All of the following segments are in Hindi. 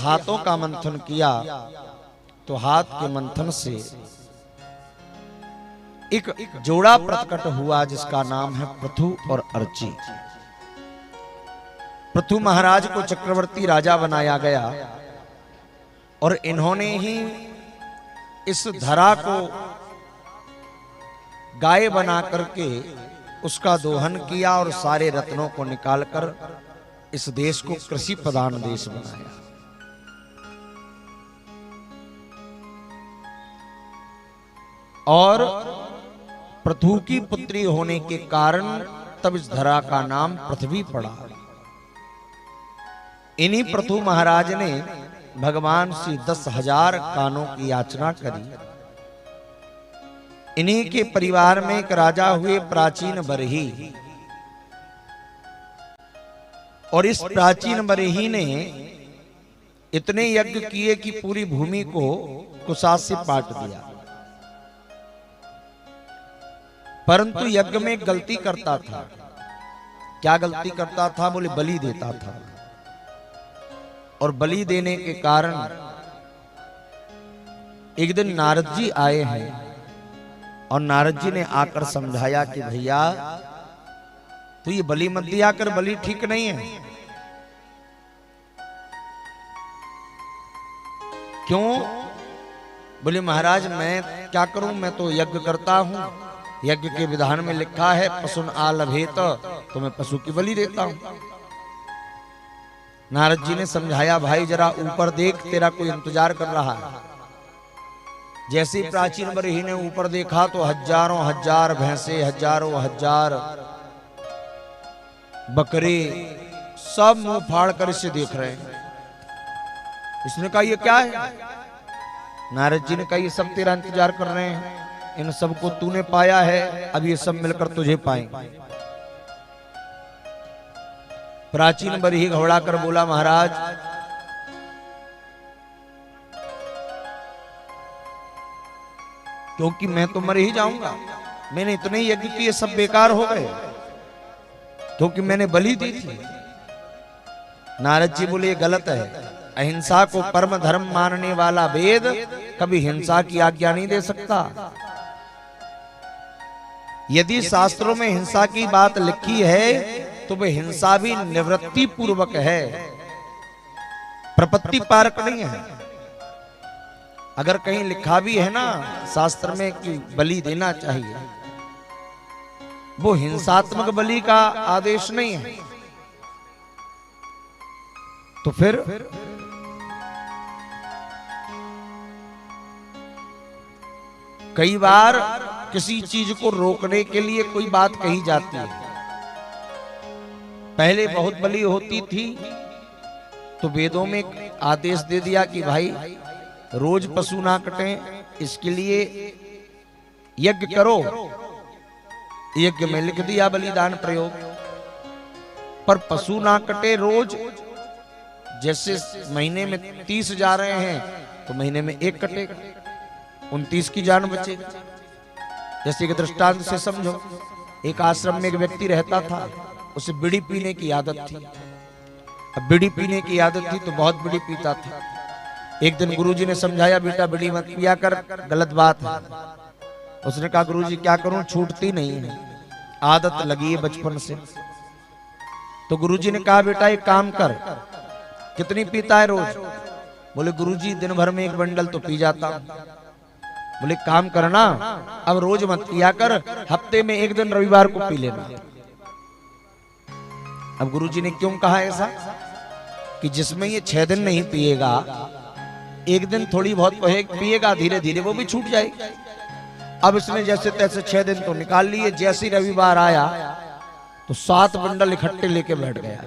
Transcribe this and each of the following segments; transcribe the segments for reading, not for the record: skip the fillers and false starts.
हाथों का मंथन किया तो हाथ के मंथन से एक जोड़ा प्रकट हुआ जिसका नाम है पृथु और अर्ची। पृथु महाराज को चक्रवर्ती राजा बनाया गया और इन्होंने ही इस धरा को गाय बना करके उसका दोहन किया और सारे रत्नों को निकालकर इस देश को कृषि प्रधान देश बनाया। और पृथु की पुत्री होने के कारण तब इस धरा का नाम पृथ्वी पड़ा। इन्हीं पृथु महाराज ने भगवान से 10,000 कानों की याचना करी। इन्हीं के परिवार में एक राजा हुए प्राचीन बरही, और इस प्राचीन बरही ने इतने यज्ञ किए कि पूरी भूमि को कुशाद से पाट दिया। परंतु यज्ञ में गलती करता था। क्या गलती करता था? बोले बलि देता था। और बलि देने के कारण एक दिन नारद जी आए हैं और नारद जी ने आकर समझाया कि भैया तो ये बलि मत दिया कर, बलि ठीक नहीं है। क्यों? बोले महाराज मैं क्या करूं, मैं तो यज्ञ करता हूं। यज्ञ के विधान में लिखा है पशुन आलभेत, तो मैं पशु की बलि देता हूं। नारद जी ने समझाया भाई जरा ऊपर देख, तेरा कोई इंतजार कर रहा है। जैसे प्राचीन बरही ने ऊपर देखा तो हजारों हजार भैंसे, हजारों हजार बकरे सब मुंह फाड़ कर इसे देख रहे हैं। इसने कहा ये क्या है? नारद जी ने कहा ये सब तेरा इंतजार कर रहे हैं, इन सबको तूने पाया है, अब ये सब मिलकर तुझे पाएंगे। प्राचीन बरही घबरा कर बोला महाराज क्योंकि मैं तो मर ही जाऊंगा, मैंने इतने यज्ञ किए सब बेकार हो गए क्योंकि मैंने बलि दी थी। नारद जी बोले ये गलत है। अहिंसा को परम धर्म मानने वाला वेद कभी हिंसा की आज्ञा नहीं दे सकता। यदि शास्त्रों में हिंसा की बात लिखी है तो वह हिंसा भी निवृत्ति पूर्वक है, प्रपत्ति पारक नहीं है। अगर कहीं लिखा भी है ना शास्त्र में कि बलि देना चाहिए, वो हिंसात्मक बलि का आदेश नहीं है। तो फिर कई बार किसी चीज को रोकने के लिए कोई बात कही जाती है। पहले बहुत बलि होती थी तो वेदों में आदेश दे दिया कि भाई रोज पशु ना कटें, इसके लिए यज्ञ करो। यज्ञ में लिख दिया बलिदान प्रयोग। पर पशु ना कटे रोज, जैसे महीने में 30 जा रहे हैं तो महीने में एक कटेगा, 29 की जान बचे। जैसे कि दृष्टांत से समझो, एक आश्रम में एक व्यक्ति रहता था, उसे बीड़ी पीने की आदत थी। अब बीड़ी पीने की आदत थी तो बहुत बीड़ी पीता था। एक दिन गुरुजी ने समझाया बेटा बीड़ी मत पिया कर, गलत बात है। उसने कहा गुरुजी क्या करूं, छूटती नहीं है, आदत लगी है बचपन से। तो गुरुजी ने कहा बेटा एक काम कर, कितनी पीता है रोज? बोले गुरुजी दिन भर में एक बंडल तो पी जाता हूं। बोले काम करना, अब रोज मत पिया कर, हफ्ते में एक दिन रविवार को पी लेना। अब गुरुजी ने क्यों कहा ऐसा? कि जिसमें ये 6 दिन नहीं पिएगा, एक दिन थोड़ी बहुत पिएगा, धीरे धीरे वो भी छूट जाएगी। अब इसने जैसे तैसे 6 दिन तो निकाल लिए। जैसे रविवार आया तो 7 बंडल इकट्ठे लेके बैठ गया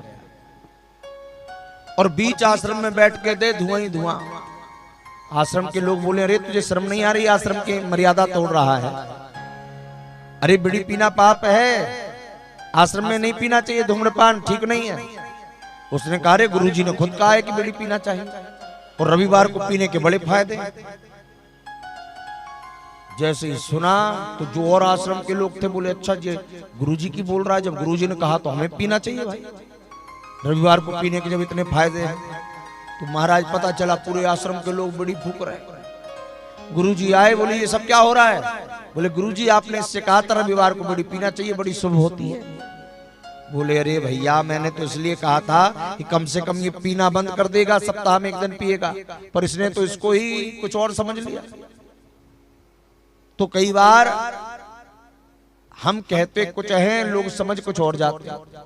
और बीच आश्रम में बैठ के दे धुआं ही धुआं। आश्रम के लोग बोले अरे तुझे शर्म नहीं आ रही, आश्रम की मर्यादा तोड़ रहा है। अरे बीड़ी पीना पाप है, आश्रम में नहीं पीना चाहिए, धूम्रपान ठीक नहीं है। उसने कहा रे गुरुजी ने खुद कहा है कि बीड़ी पीना चाहिए और रविवार को पीने के बड़े फायदे। जैसे ही सुना तो जो और आश्रम के लोग थे बोले अच्छा जी गुरुजी की बोल रहा है, जब गुरुजी ने कहा तो हमें पीना चाहिए भाई, रविवार को पीने के जब इतने फायदे हैं। तो महाराज पता चला पूरे आश्रम के लोग बड़ी फूक रहे। गुरुजी आए, बोले ये सब क्या हो रहा है? बोले गुरुजी आपने इससे कहा था रविवार को बड़ी पीना चाहिए, बड़ी शुभ होती है। बोले अरे भैया मैंने तो इसलिए कहा था कि कम से कम ये पीना बंद कर देगा, सप्ताह में एक दिन पिएगा, पर इसने तो इसको ही कुछ और समझ लिया। तो कई बार हम कहते कुछ हैं, लोग समझ कुछ और जाते हैं।